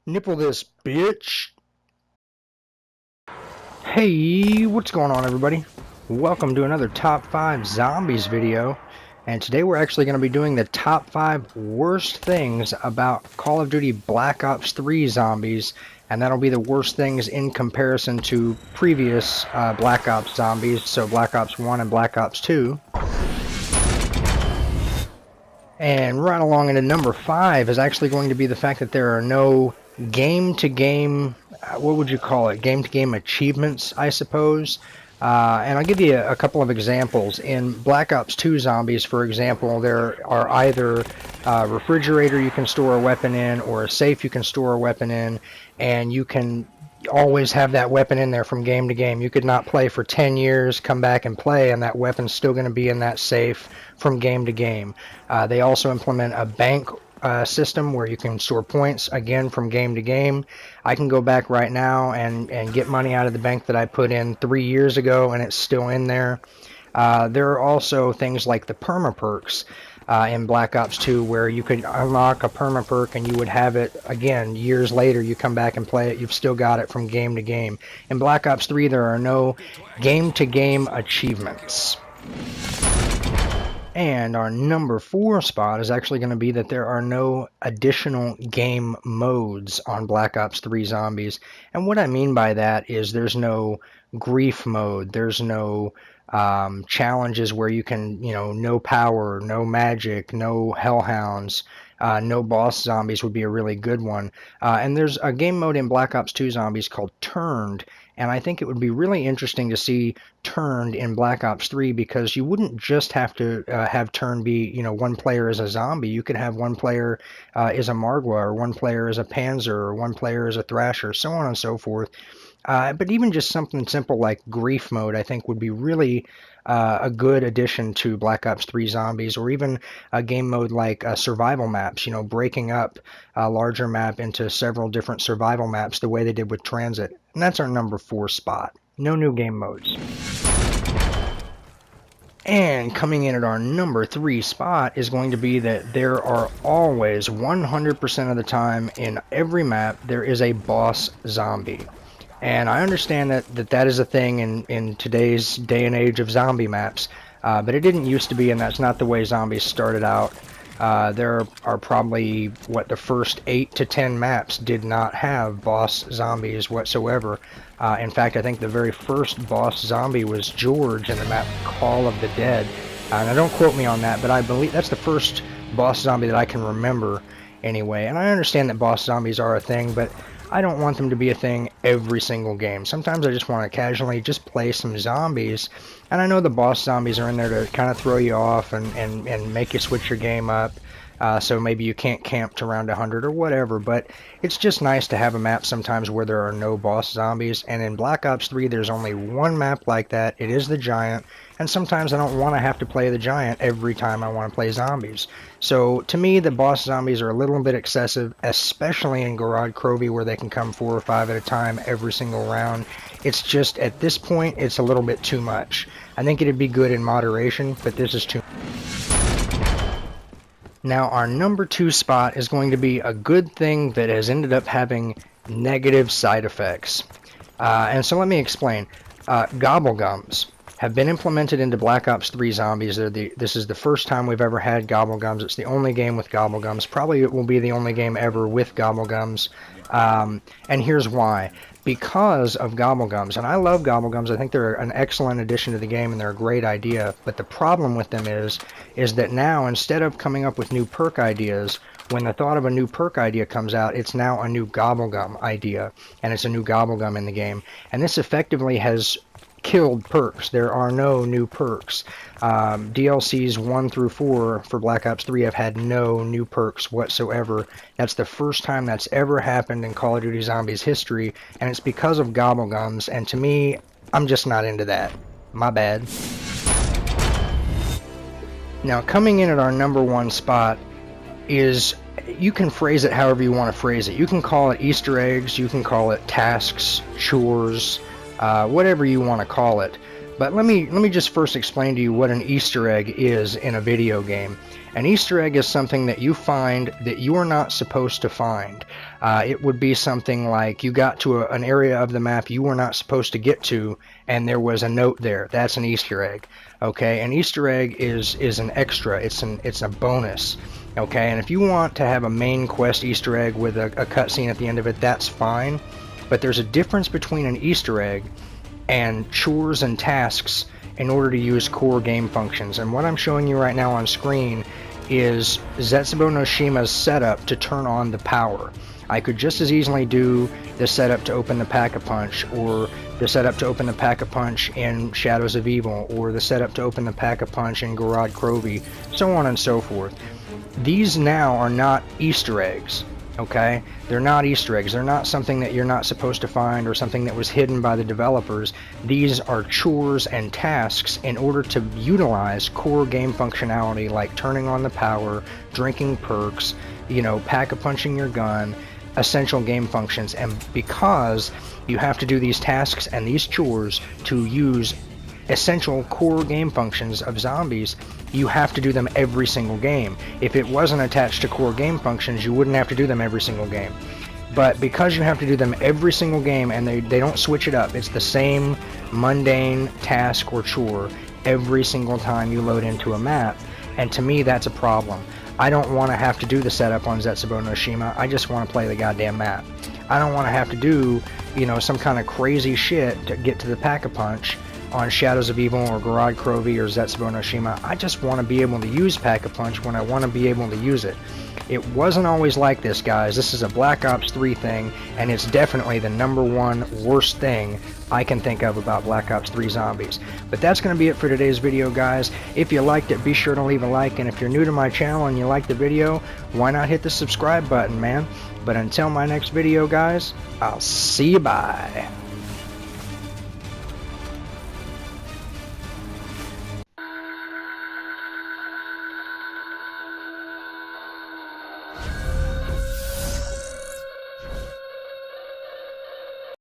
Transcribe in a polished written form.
Nipple this, bitch! Hey, what's going on, everybody? Welcome to another Top 5 Zombies video. And today we're actually going to be doing the top 5 worst things about Call of Duty Black Ops 3 zombies. And that'll be the worst things in comparison to previous Black Ops zombies, so Black Ops 1 and Black Ops 2. And right along into number 5 is actually going to be the fact that there are no game-to-game, what would you call it, game-to-game achievements, I suppose. And I'll give you a couple of examples. In Black Ops 2 Zombies, for example, there are either a refrigerator you can store a weapon in or a safe you can store a weapon in, and you can always have that weapon in there from game to game. You could not play for 10 years, come back and play, and that weapon's still going to be in that safe from game to game. They also implement a bank system where you can store points, again, from game to game. I can go back right now and get money out of the bank that I put in 3 years ago, and it's still in there. There are also things like the perma perks in Black Ops 2 where you could unlock a perma perk and you would have it again years later. You come back and play it, you've still got it from game to game. In Black Ops 3 there are no game to game achievements. And our number 4 spot is actually going to be that there are no additional game modes on Black Ops 3 Zombies. And what I mean by that is there's no grief mode, there's no challenges where you can, no power, no magic, no hellhounds, no boss zombies would be a really good one. And there's a game mode in Black Ops 2 Zombies called Turned, and I think it would be really interesting to see Turned in Black Ops 3 because you wouldn't just have to have Turned be, one player as a zombie. You could have one player as a Margwa, or one player as a Panzer, or one player as a Thrasher, so on and so forth. But even just something simple like grief mode, I think, would be really a good addition to Black Ops 3 Zombies, or even a game mode like survival maps, breaking up a larger map into several different survival maps the way they did with Transit. And that's our number 4 spot. No new game modes. And coming in at our number 3 spot is going to be that there are always, 100% of the time, in every map, there is a boss zombie. And I understand that is a thing in today's day and age of zombie maps, but it didn't used to be, and that's not the way zombies started out. There are probably, the first 8 to 10 maps did not have boss zombies whatsoever. In fact, I think the very first boss zombie was George in the map Call of the Dead. Now don't quote me on that, but I believe that's the first boss zombie that I can remember anyway. And I understand that boss zombies are a thing, but I don't want them to be a thing every single game. Sometimes I just want to casually just play some zombies, and I know the boss zombies are in there to kind of throw you off and make you switch your game up, so maybe you can't camp to round 100 or whatever, but it's just nice to have a map sometimes where there are no boss zombies, and in Black Ops 3 there's only one map like that. It is the Giant, and sometimes I don't want to have to play the Giant every time I want to play zombies. So to me, the boss zombies are a little bit excessive, especially in Garage Crovy where they can come 4 or 5 at a time every single round. It's just, at this point, it's a little bit too much. I think it'd be good in moderation, but this is too much. Now, our number 2 spot is going to be a good thing that has ended up having negative side effects. And so let me explain. Gobble Gums have been implemented into Black Ops 3 Zombies. This is the first time we've ever had Gobble Gums. It's the only game with Gobble Gums. Probably it will be the only game ever with Gobble Gums. And here's why. Because of Gobble Gums, and I love Gobble Gums, I think they're an excellent addition to the game and they're a great idea, but the problem with them is that now, instead of coming up with new perk ideas, when the thought of a new perk idea comes out, it's now a new Gobble Gum idea, and it's a new Gobble Gum in the game. And this effectively has killed perks. There are no new perks. DLCs 1 through 4 for Black Ops 3 have had no new perks whatsoever. That's the first time that's ever happened in Call of Duty Zombies history, and it's because of Gobble Gums, and to me, I'm just not into that. My bad. Now, coming in at our number 1 spot is, you can phrase it however you want to phrase it. You can call it Easter eggs, you can call it tasks, chores, whatever you want to call it. But let me just first explain to you what an Easter egg is in a video game. An Easter egg is something that you find that you are not supposed to find. It would be something like you got to an area of the map you were not supposed to get to, and there was a note there. That's an Easter egg. Okay, an Easter egg is an extra. It's a bonus. Okay, and if you want to have a main quest Easter egg with a cutscene at the end of it, that's fine. But there's a difference between an Easter egg and chores and tasks in order to use core game functions. And what I'm showing you right now on screen is Zetsubou no Shima's setup to turn on the power. I could just as easily do the setup to open the Pack-a-Punch, or the setup to open the Pack-a-Punch in Shadows of Evil, or the setup to open the Pack-a-Punch in Gorod Krovi, so on and so forth. These now are not Easter eggs. Okay, they're not Easter eggs. They're not something that you're not supposed to find or something that was hidden by the developers. These are chores and tasks in order to utilize core game functionality like turning on the power, drinking perks, pack-a-punching your gun, essential game functions. And because you have to do these tasks and these chores to use essential core game functions of zombies, you have to do them every single game. If it wasn't attached to core game functions, you wouldn't have to do them every single game. But because you have to do them every single game and they don't switch it up, it's the same mundane task or chore every single time you load into a map, and to me that's a problem. I don't want to have to do the setup on Zetsubou no Shima. I just want to play the goddamn map. I don't want to have to do, some kind of crazy shit to get to the Pack-a-Punch on Shadows of Evil or Gorod Krovi or Zetsubou no Shima. I just want to be able to use Pack-a-Punch when I want to be able to use it. It wasn't always like this, guys. This is a Black Ops 3 thing, and it's definitely the #1 worst thing I can think of about Black Ops 3 Zombies. But that's going to be it for today's video, guys. If you liked it, be sure to leave a like, and if you're new to my channel and you like the video, why not hit the subscribe button, man? But until my next video, guys, I'll see you bye.